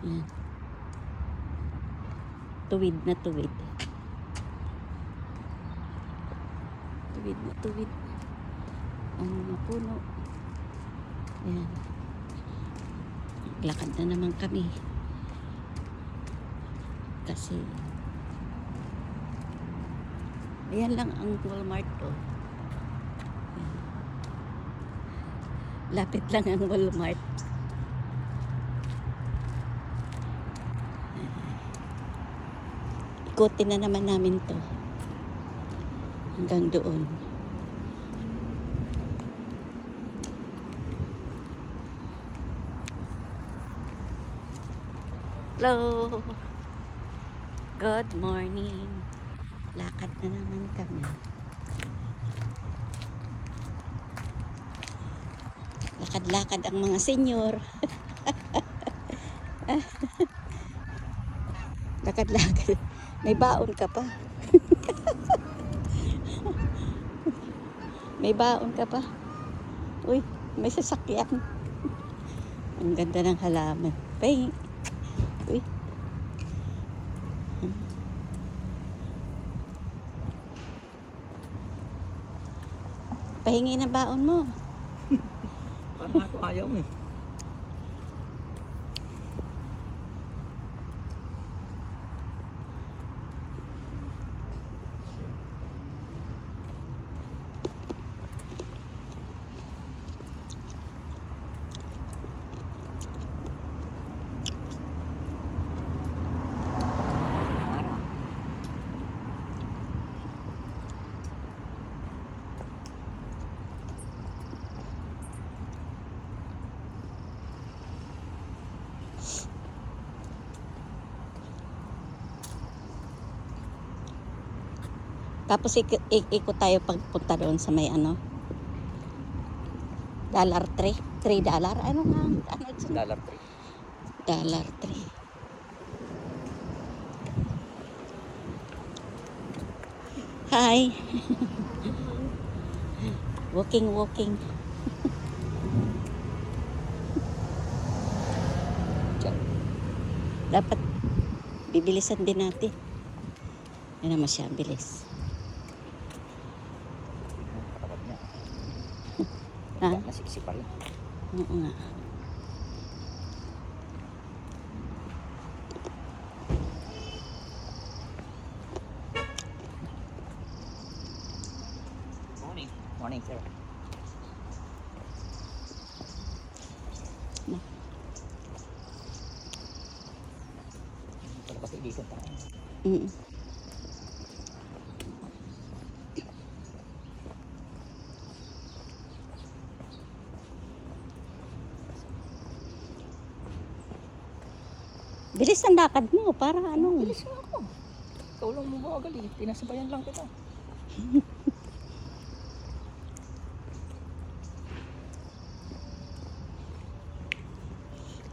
Yan. Tuwid na tuwid. Tuwid na tuwid. Ang mga puno. Yan. Lakad na naman kami. Kasi ayan lang ang Walmart to. Ayan. Lapit lang ang Walmart. Ikutin na naman namin to hanggang doon. Hello! Good morning! Lakad na naman kami. Lakad-lakad ang mga senyor. Lakad-lakad. May baon ka pa. May baon ka pa. Uy, may sasakyan. Ang ganda ng halaman. Pahingi. Uy. Pahingi na baon mo. Parang ako ayaw mo. Tapos ikot tayo pagpunta doon sa may ano. Dollar tree. $3. Ano nga? Ano ito? Dollar tree. Dollar tree. Hi. Walking. Dapat bibilisan din natin. Yan naman siya, bilis. Katawan niya. Ha? Nasiksi pa rin. Oo nga. Morning. Morning, sir. Na. Pero kasi dito tayo. Bilis ang lakad mo, para ano. Bilis nga ako. Ikaw lang mo ba agali? Pinasabayan lang kita.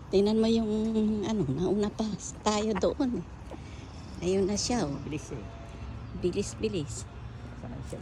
Tingnan mo yung ano, nauna pa tayo doon. Ayun na siya, oh. Bilis eh. Bilis. Sana siya.